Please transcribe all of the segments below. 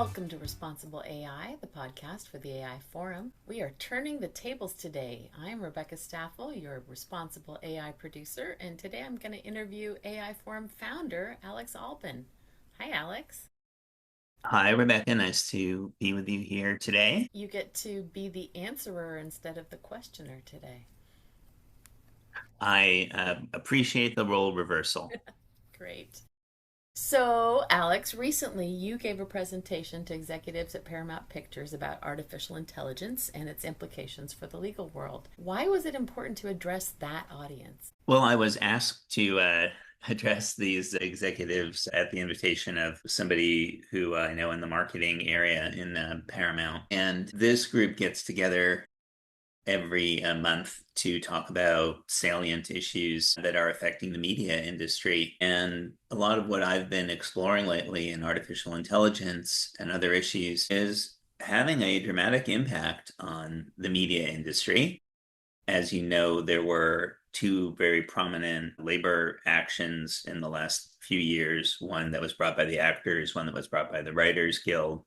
Welcome to Responsible AI, the podcast for the AI Forum. We are turning the tables today. I'm Rebecca Staffel, your Responsible AI producer, and today I'm going to interview AI Forum founder Alex Alben. Hi, Alex. Hi, Rebecca. Nice to be with you here today. You get to be the answerer instead of the questioner today. I appreciate the role reversal. Great. So, Alex, recently you gave a presentation to executives at Paramount Pictures about artificial intelligence and its implications for the legal world. Why was it important to address that audience? Well, I was asked to address these executives at the invitation of somebody who I know in the marketing area in Paramount. And this group gets together every month to talk about salient issues that are affecting the media industry. And a lot of what I've been exploring lately in artificial intelligence and other issues is having a dramatic impact on the media industry. As you know, there were two very prominent labor actions in the last few years, one that was brought by the actors, one that was brought by the Writers Guild,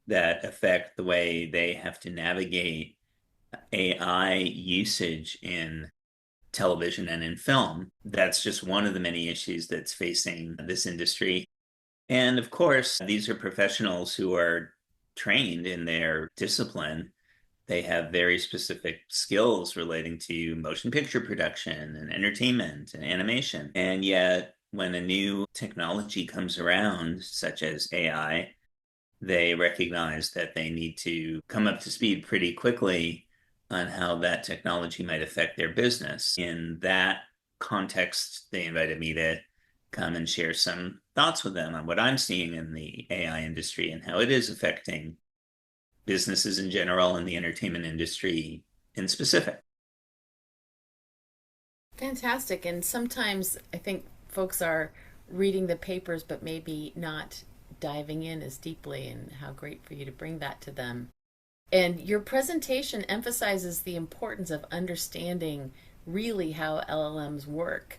that affect the way they have to navigate AI usage in television and in film. That's just one of the many issues that's facing this industry. And of course, these are professionals who are trained in their discipline. They have very specific skills relating to motion picture production and entertainment and animation. And yet, when a new technology comes around, such as AI, they recognize that they need to come up to speed pretty quickly on how that technology might affect their business. In that context, they invited me to come and share some thoughts with them on what I'm seeing in the AI industry and how it is affecting businesses in general and the entertainment industry in specific. Fantastic. And sometimes I think folks are reading the papers, but maybe not diving in as deeply, and how great for you to bring that to them. And your presentation emphasizes the importance of understanding really how LLMs work,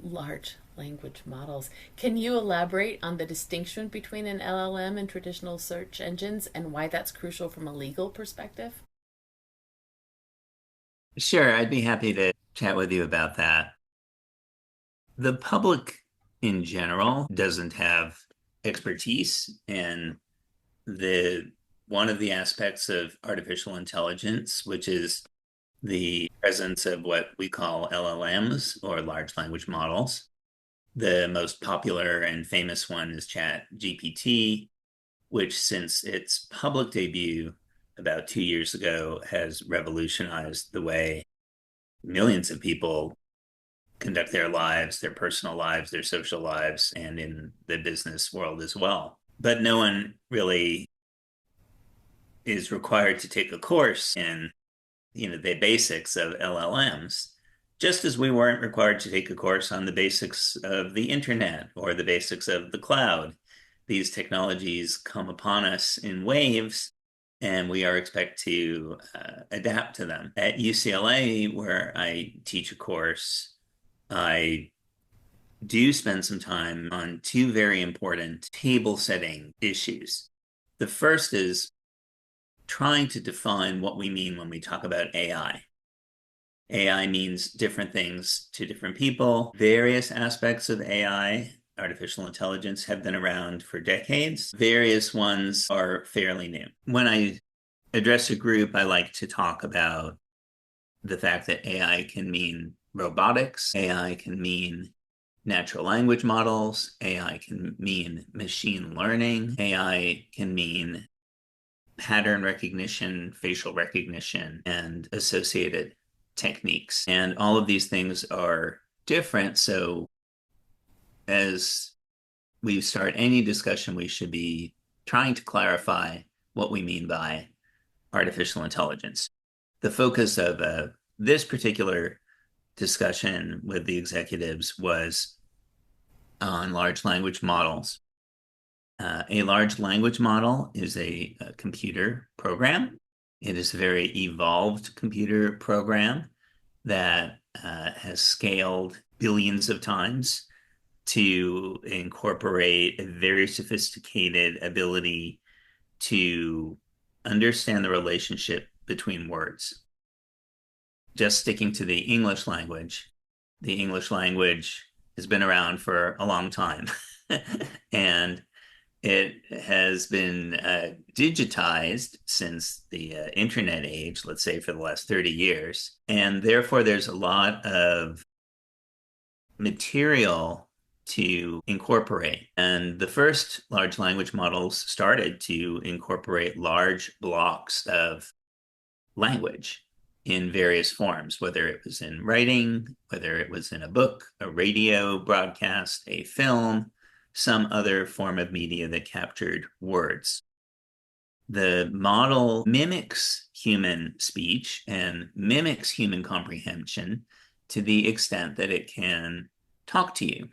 large language models. Can you elaborate on the distinction between an LLM and traditional search engines and why that's crucial from a legal perspective? Sure, I'd be happy to chat with you about that. The public in general doesn't have expertise in the one of the aspects of artificial intelligence, which is the presence of what we call LLMs or large language models. The most popular and famous one is Chat GPT, which since its public debut about 2 years ago has revolutionized the way millions of people conduct their lives, their personal lives, their social lives, and in the business world as well. But no one really is required to take a course in the basics of LLMs, just as we weren't required to take a course on the basics of the internet or the basics of the cloud. These technologies come upon us in waves, and we are expected to adapt to them. At UCLA, where I teach a course, I do spend some time on two very important table setting issues. The first is trying to define what we mean when we talk about AI. AI means different things to different people. Various aspects of AI, artificial intelligence, have been around for decades. Various ones are fairly new. When I address a group, I like to talk about the fact that AI can mean robotics, AI can mean natural language models, AI can mean machine learning, AI can mean pattern recognition, facial recognition, and associated techniques. And all of these things are different. So, as we start any discussion, we should be trying to clarify what we mean by artificial intelligence. The focus of this particular discussion with the executives was on large language models. A large language model is a computer program. It is a very evolved computer program that has scaled billions of times to incorporate a very sophisticated ability to understand the relationship between words. Just sticking to the English language has been around for a long time. And it has been digitized since the internet age, let's say for the last 30 years. And therefore, there's a lot of material to incorporate. And the first large language models started to incorporate large blocks of language in various forms, whether it was in writing, whether it was in a book, a radio broadcast, a film, some other form of media that captured words. The model mimics human speech and mimics human comprehension to the extent that it can talk to you.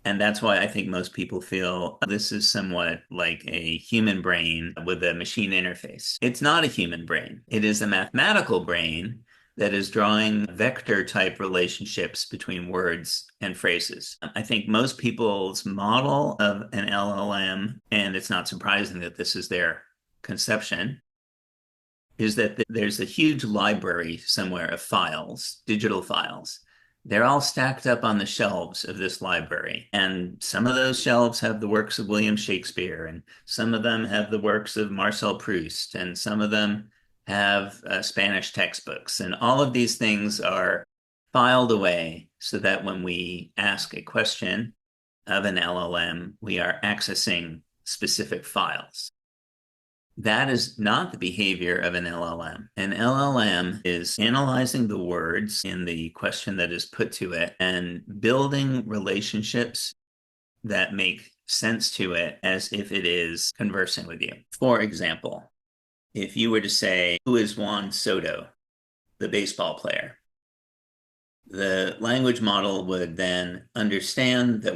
And that's why I think most people feel this is somewhat like a human brain with a machine interface. It's not a human brain. It is a mathematical brain that is drawing vector type relationships between words and phrases. I think most people's model of an LLM, and it's not surprising that this is their conception, is that there's a huge library somewhere of files, digital files. They're all stacked up on the shelves of this library. And some of those shelves have the works of William Shakespeare, and some of them have the works of Marcel Proust, and some of them have Spanish textbooks. And all of these things are filed away so that when we ask a question of an LLM, we are accessing specific files. That is not the behavior of an LLM. An LLM is analyzing the words in the question that is put to it and building relationships that make sense to it as if it is conversing with you. For example, if you were to say, "Who is Juan Soto, the baseball player?" The language model would then understand that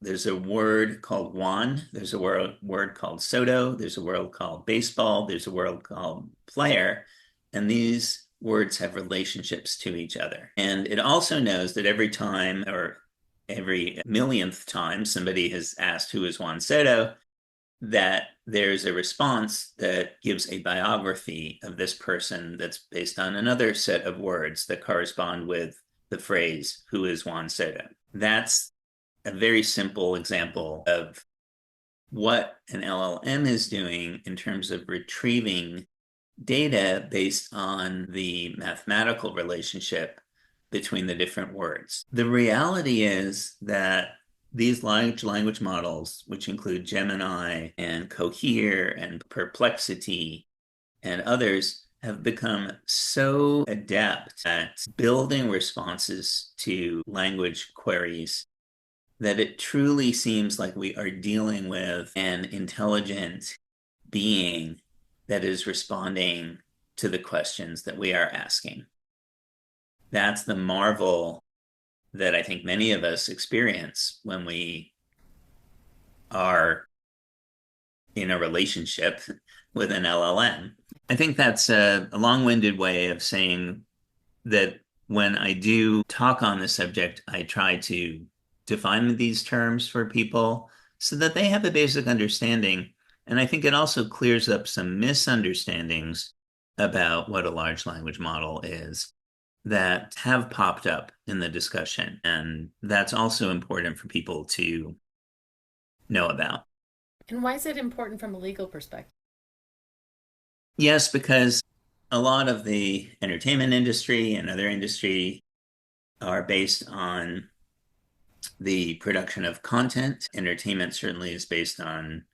there's a word called Juan, there's a word called Soto, there's a word called baseball, there's a word called player, and these words have relationships to each other. And it also knows that every time or every millionth time somebody has asked who is Juan Soto, that there's a response that gives a biography of this person that's based on another set of words that correspond with the phrase, "Who is Juan Soto?" That's a very simple example of what an LLM is doing in terms of retrieving data based on the mathematical relationship between the different words. The reality is that these large language models, which include Gemini and Cohere and Perplexity and others, have become so adept at building responses to language queries that it truly seems like we are dealing with an intelligent being that is responding to the questions that we are asking. That's the marvel that I think many of us experience when we are in a relationship with an LLM. I think that's a long-winded way of saying that when I do talk on the subject, I try to define these terms for people so that they have a basic understanding. And I think it also clears up some misunderstandings about what a large language model is that have popped up in the discussion. And that's also important for people to know about. And why is it important from a legal perspective? Yes, because a lot of the entertainment industry and other industry are based on the production of content. Entertainment certainly is based on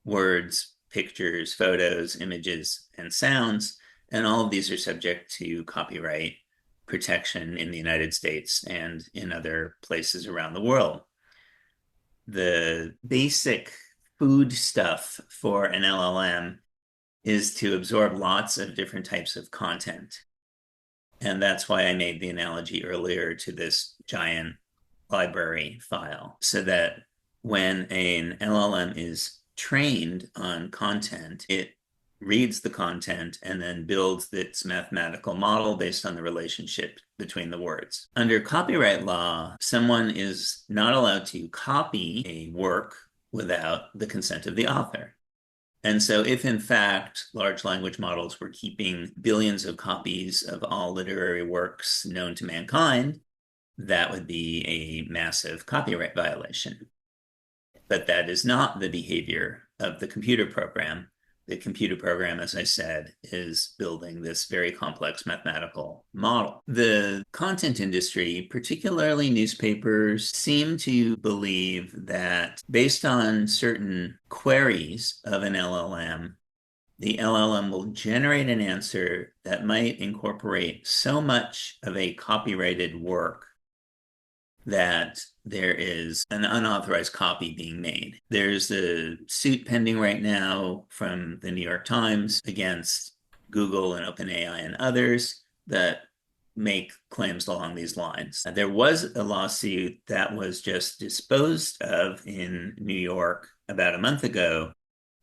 words, pictures, photos, images, and sounds. And all of these are subject to copyright protection in the United States and in other places around the world. The basic food stuff for an LLM is to absorb lots of different types of content. And that's why I made the analogy earlier to this giant library file, so that when an LLM is trained on content, it reads the content and then builds its mathematical model based on the relationship between the words. Under copyright law, someone is not allowed to copy a work without the consent of the author. And so, if in fact large language models were keeping billions of copies of all literary works known to mankind, that would be a massive copyright violation. But that is not the behavior of the computer program. The computer program, as I said, is building this very complex mathematical model. The content industry, particularly newspapers, seem to believe that based on certain queries of an LLM, the LLM will generate an answer that might incorporate so much of a copyrighted work that there is an unauthorized copy being made. There's a suit pending right now from the New York Times against Google and OpenAI and others that make claims along these lines. There was a lawsuit that was just disposed of in New York about a month ago,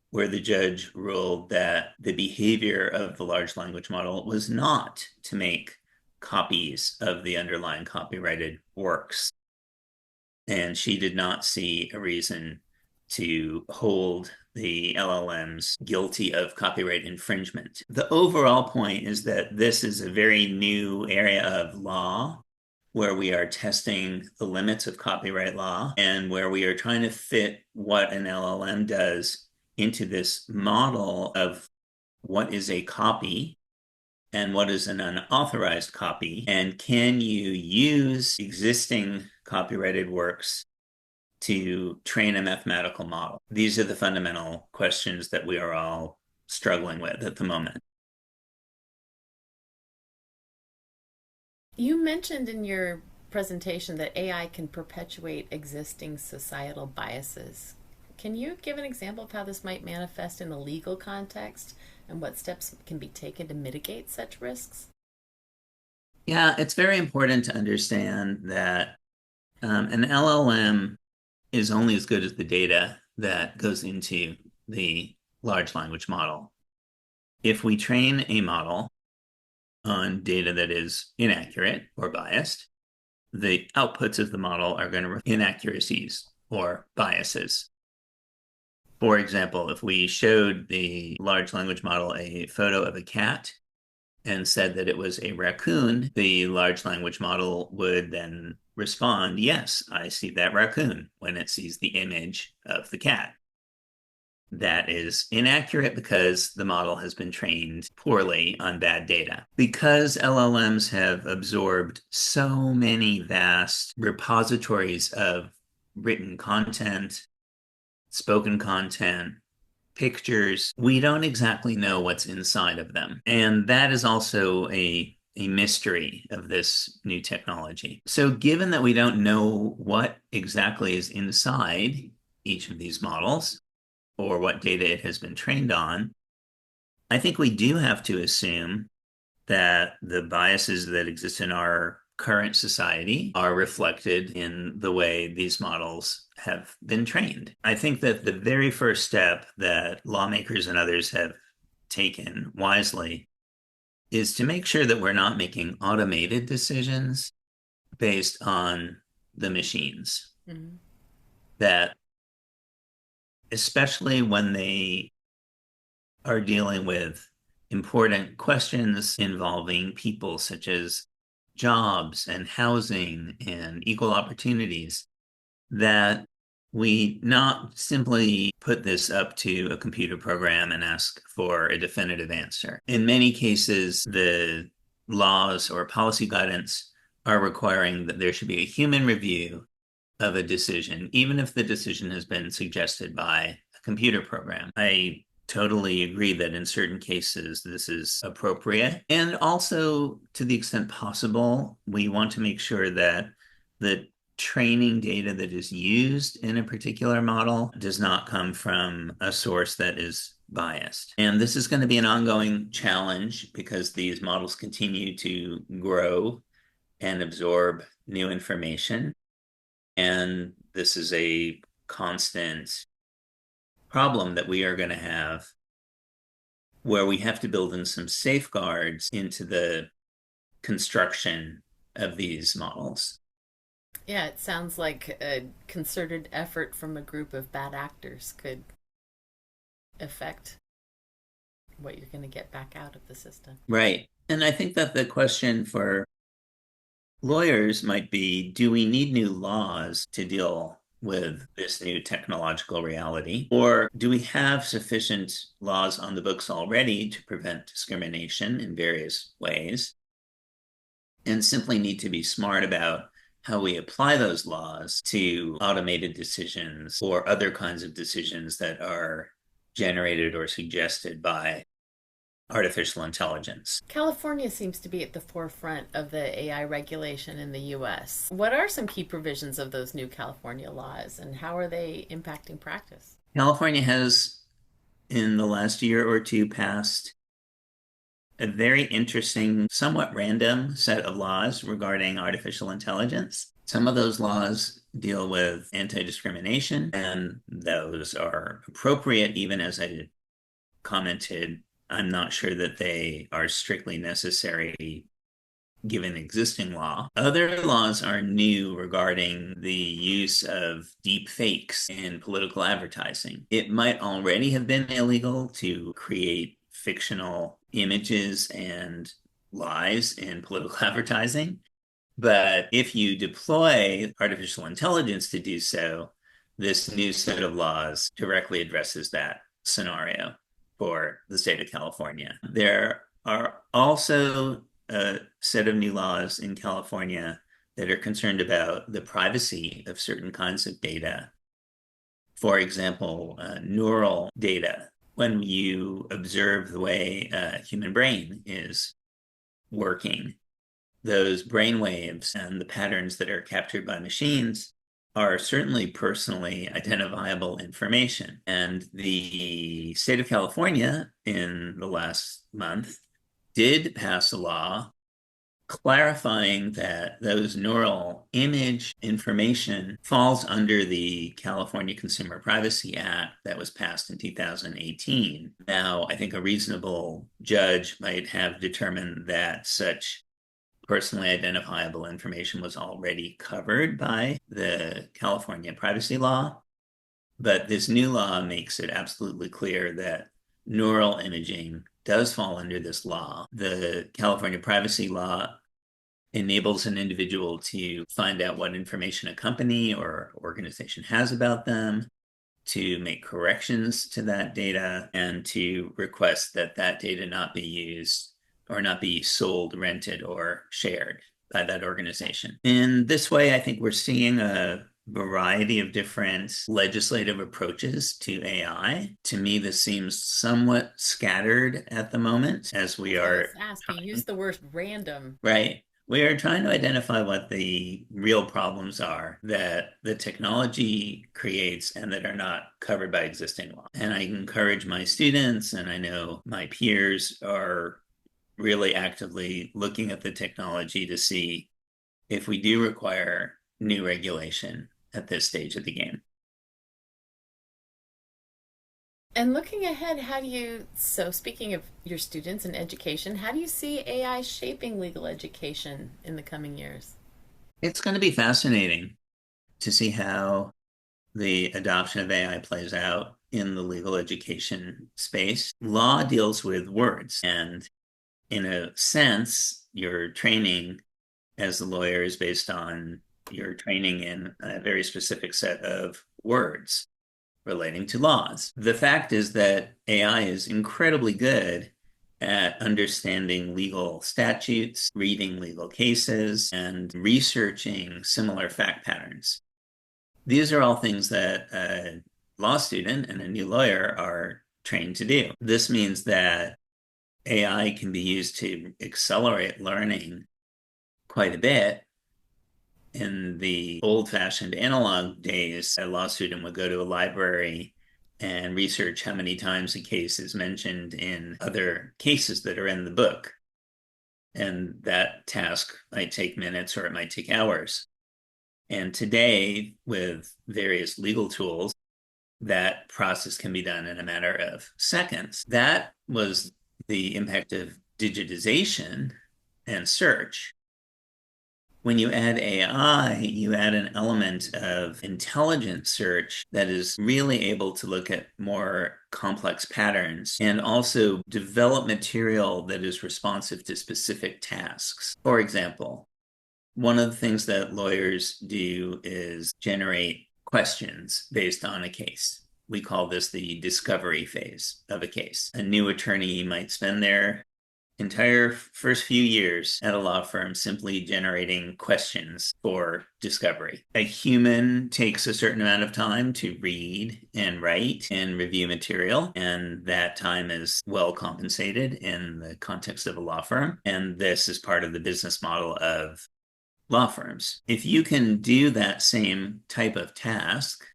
where the judge ruled that the behavior of the large language model was not to make copies of the underlying copyrighted works. And she did not see a reason to hold the LLMs guilty of copyright infringement. The overall point is that this is a very new area of law where we are testing the limits of copyright law and where we are trying to fit what an LLM does into this model of what is a copy and what is an unauthorized copy, and can you use existing copyrighted works to train a mathematical model? These are the fundamental questions that we are all struggling with at the moment. You mentioned in your presentation that AI can perpetuate existing societal biases. Can you give an example of how this might manifest in a legal context and what steps can be taken to mitigate such risks? Yeah, it's very important to understand that an LLM is only as good as the data that goes into the large language model. If we train a model on data that is inaccurate or biased, the outputs of the model are going to reflect inaccuracies or biases. For example, if we showed the large language model a photo of a cat and said that it was a raccoon, the large language model would then respond, yes, I see that raccoon, when it sees the image of the cat. That is inaccurate because the model has been trained poorly on bad data. Because LLMs have absorbed so many vast repositories of written content, spoken content, pictures, we don't exactly know what's inside of them. And that is also a mystery of this new technology. So, given that we don't know what exactly is inside each of these models or what data it has been trained on, I think we do have to assume that the biases that exist in our current society are reflected in the way these models have been trained. I think that the very first step that lawmakers and others have taken wisely is to make sure that we're not making automated decisions based on the machines. Mm-hmm. That, especially when they are dealing with important questions involving people such as jobs and housing and equal opportunities, that we not simply put this up to a computer program and ask for a definitive answer. In many cases, the laws or policy guidance are requiring that there should be a human review of a decision, even if the decision has been suggested by a computer program. I totally agree that in certain cases this is appropriate. And also, to the extent possible, we want to make sure that the training data that is used in a particular model does not come from a source that is biased. And this is going to be an ongoing challenge because these models continue to grow and absorb new information. And this is a constant problem that we are going to have where we have to build in some safeguards into the construction of these models. Yeah, it sounds like a concerted effort from a group of bad actors could affect what you're going to get back out of the system. Right. And I think that the question for lawyers might be, do we need new laws to deal with this new technological reality? Or do we have sufficient laws on the books already to prevent discrimination in various ways and simply need to be smart about how we apply those laws to automated decisions or other kinds of decisions that are generated or suggested by artificial intelligence? California seems to be at the forefront of the AI regulation in the US. What are some key provisions of those new California laws and how are they impacting practice? California has, in the last year or two, passed a very interesting, somewhat random set of laws regarding artificial intelligence. Some of those laws deal with anti-discrimination, and those are appropriate, even as I commented. I'm not sure that they are strictly necessary given existing law. Other laws are new regarding the use of deep fakes in political advertising. It might already have been illegal to create fictional images and lies in political advertising. But if you deploy artificial intelligence to do so, this new set of laws directly addresses that scenario for the state of California. There are also a set of new laws in California that are concerned about the privacy of certain kinds of data. For example, neural data. When you observe the way a human brain is working, those brain waves and the patterns that are captured by machines are certainly personally identifiable information. And the state of California in the last month did pass a law clarifying that those neural image information falls under the California Consumer Privacy Act that was passed in 2018. Now, I think a reasonable judge might have determined that such personally identifiable information was already covered by the California privacy law. But this new law makes it absolutely clear that neural imaging does fall under this law. The California privacy law enables an individual to find out what information a company or organization has about them, to make corrections to that data, and to request that that data not be used or not be sold, rented, or shared by that organization. In this way, I think we're seeing a variety of different legislative approaches to AI. To me, this seems somewhat scattered at the moment as we That's what I are was asked. You trying, used the word random. right? We are trying to identify what the real problems are that the technology creates and that are not covered by existing law. And I encourage my students, and I know my peers are really actively looking at the technology to see if we do require new regulation at this stage of the game. And looking ahead, how do you, so speaking of your students and education, how do you see AI shaping legal education in the coming years? It's going to be fascinating to see how the adoption of AI plays out in the legal education space. Law deals with words, and in a sense, your training as a lawyer is based on your training in a very specific set of words relating to laws. The fact is that AI is incredibly good at understanding legal statutes, reading legal cases, and researching similar fact patterns. These are all things that a law student and a new lawyer are trained to do. This means that AI can be used to accelerate learning quite a bit. In the old-fashioned analog days, a law student would go to a library and research how many times a case is mentioned in other cases that are in the book. And that task might take minutes or it might take hours. And today, with various legal tools, that process can be done in a matter of seconds. That was the impact of digitization and search. When you add AI, you add an element of intelligent search that is really able to look at more complex patterns and also develop material that is responsive to specific tasks. For example, one of the things that lawyers do is generate questions based on a case. We call this the discovery phase of a case. A new attorney might spend their entire first few years at a law firm simply generating questions for discovery. A human takes a certain amount of time to read and write and review material, and that time is well compensated in the context of a law firm. And this is part of the business model of law firms. If you can do that same type of task,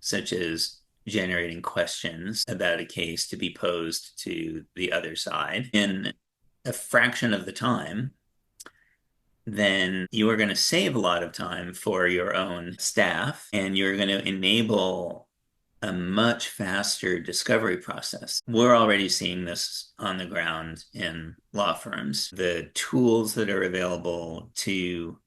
such as generating questions about a case to be posed to the other side in a fraction of the time, then you are going to save a lot of time for your own staff and you're going to enable a much faster discovery process. We're already seeing this on the ground in law firms. The tools that are available to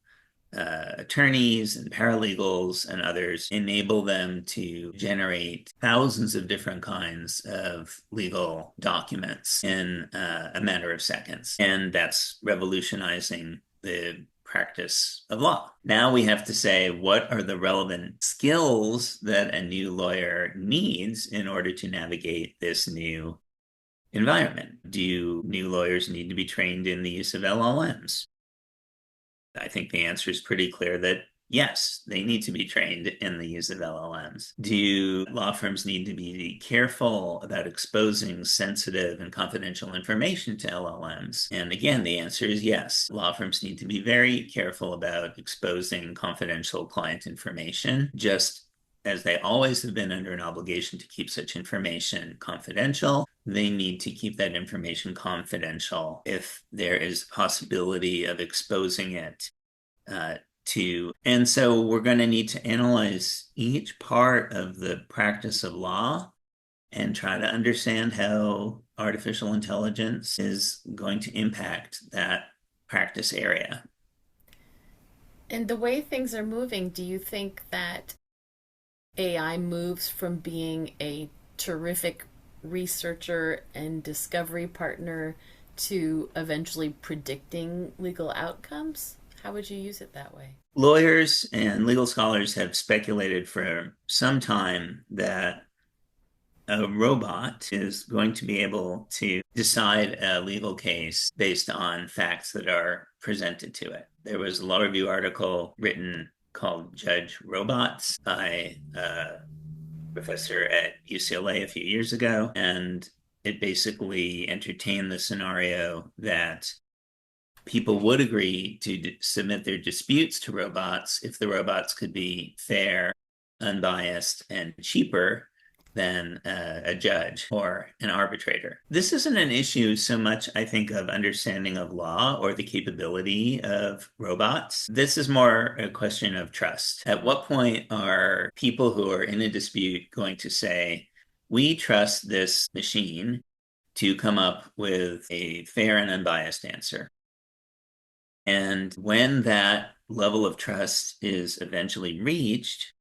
attorneys and paralegals and others enable them to generate thousands of different kinds of legal documents in a matter of seconds. And that's revolutionizing the practice of law. Now we have to say, what are the relevant skills that a new lawyer needs in order to navigate this new environment? Do new lawyers need to be trained in the use of LLMs? I think the answer is pretty clear that yes, they need to be trained in the use of LLMs. Do law firms need to be careful about exposing sensitive and confidential information to LLMs? And again, the answer is yes. Law firms need to be very careful about exposing confidential client information, just as they always have been under an obligation to keep such information confidential. They need to keep that information confidential if there is a possibility of exposing it to. And so we're going to need to analyze each part of the practice of law and try to understand how artificial intelligence is going to impact that practice area. And the way things are moving, do you think that AI moves from being a terrific researcher and discovery partner to eventually predicting legal outcomes? How would you use it that way? Lawyers and legal scholars have speculated for some time that a robot is going to be able to decide a legal case based on facts that are presented to it. There was a law review article written called Judge Robots by a professor at UCLA a few years ago, and it basically entertained the scenario that people would agree to submit their disputes to robots if the robots could be fair, unbiased, and cheaper than a judge or an arbitrator. This isn't an issue so much, I think, of understanding of law or the capability of robots. This is more a question of trust. At what point are people who are in a dispute going to say, we trust this machine to come up with a fair and unbiased answer? And when that level of trust is eventually reached,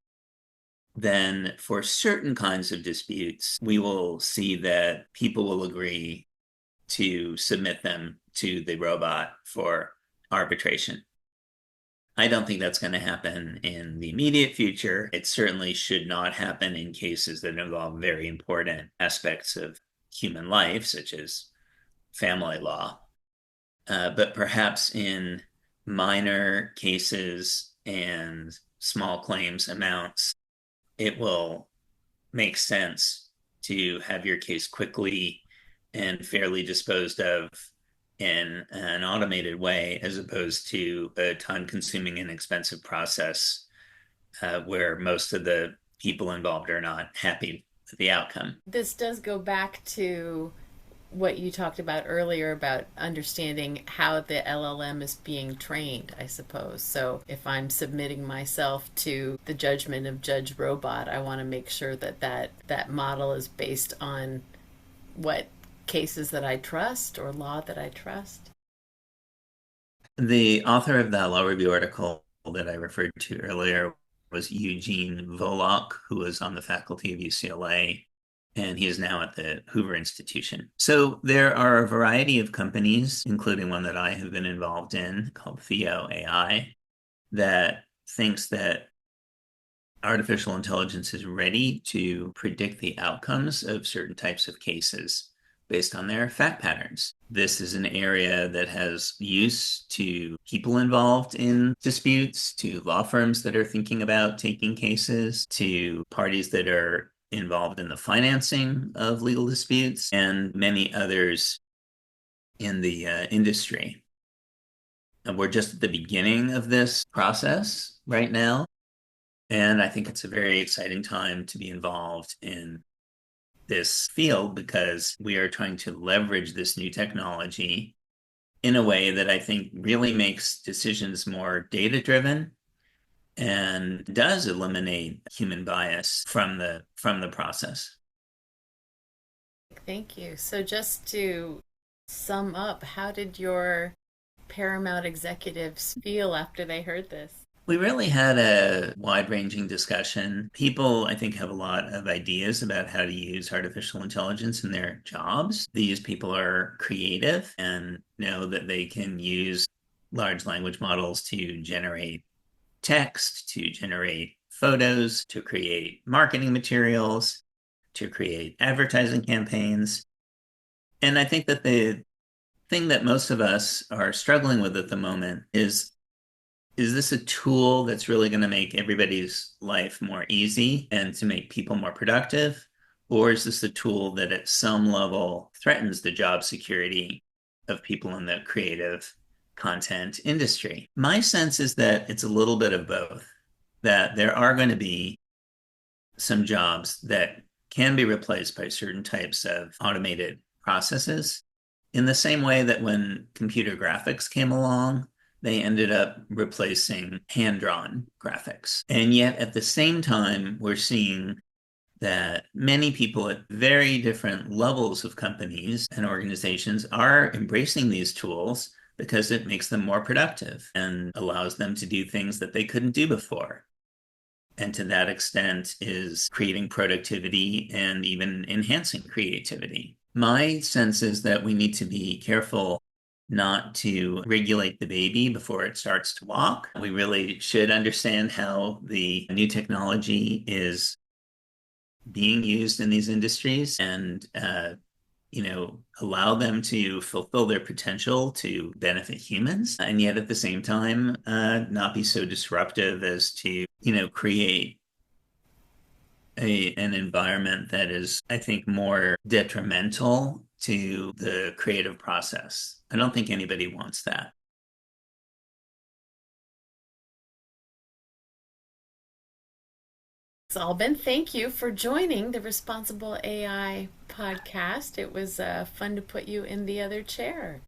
then for certain kinds of disputes, we will see that people will agree to submit them to the robot for arbitration. I don't think that's going to happen in the immediate future. It certainly should not happen in cases that involve very important aspects of human life, such as family law. But perhaps in minor cases and small claims amounts, it will make sense to have your case quickly and fairly disposed of in an automated way, as opposed to a time-consuming and expensive process where most of the people involved are not happy with the outcome. This does go back to what you talked about earlier about understanding how the LLM is being trained, I suppose. So if I'm submitting myself to the judgment of Judge Robot, I want to make sure that that model is based on what cases that I trust or law that I trust. The author of that law review article that I referred to earlier was Eugene Volokh, who was on the faculty of UCLA, and he is now at the Hoover Institution. So there are a variety of companies, including one that I have been involved in called Theo AI, that thinks that artificial intelligence is ready to predict the outcomes of certain types of cases based on their fact patterns. This is an area that has use to people involved in disputes, to law firms that are thinking about taking cases, to parties that are involved in the financing of legal disputes, and many others in the industry. And we're just at the beginning of this process right now. And I think it's a very exciting time to be involved in this field because we are trying to leverage this new technology in a way that I think really makes decisions more data driven and does eliminate human bias from the process. Thank you. So, just to sum up, how did your Paramount executives feel after they heard this? We really had a wide-ranging discussion. People, I think, have a lot of ideas about how to use artificial intelligence in their jobs. These people are creative and know that they can use large language models to generate text, to generate photos, to create marketing materials, to create advertising campaigns. And I think that the thing that most of us are struggling with at the moment is this a tool that's really going to make everybody's life more easy and to make people more productive? Or is this a tool that at some level threatens the job security of people in the creative content industry? My sense is that it's a little bit of both, that there are going to be some jobs that can be replaced by certain types of automated processes in the same way that when computer graphics came along, they ended up replacing hand-drawn graphics. And yet at the same time, we're seeing that many people at very different levels of companies and organizations are embracing these tools because it makes them more productive and allows them to do things that they couldn't do before. And to that extent is creating productivity and even enhancing creativity. My sense is that we need to be careful not to regulate the baby before it starts to walk. We really should understand how the new technology is being used in these industries and allow them to fulfill their potential to benefit humans, and yet at the same time, not be so disruptive as to, create an environment that is, I think, more detrimental to the creative process. I don't think anybody wants that. Alben, thank you for joining the Responsible AI podcast. It was fun to put you in the other chair.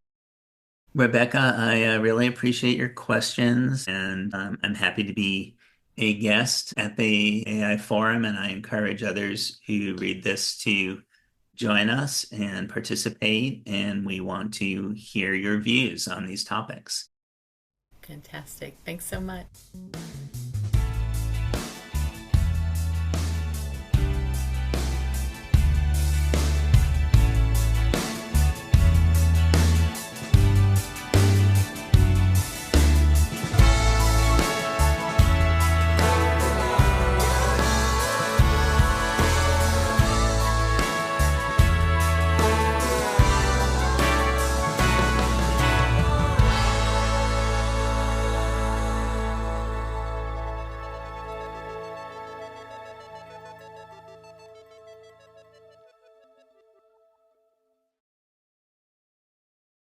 Rebecca, I really appreciate your questions, and I'm happy to be a guest at the AI Forum, and I encourage others who read this to join us and participate, and we want to hear your views on these topics. Fantastic. Thanks so much.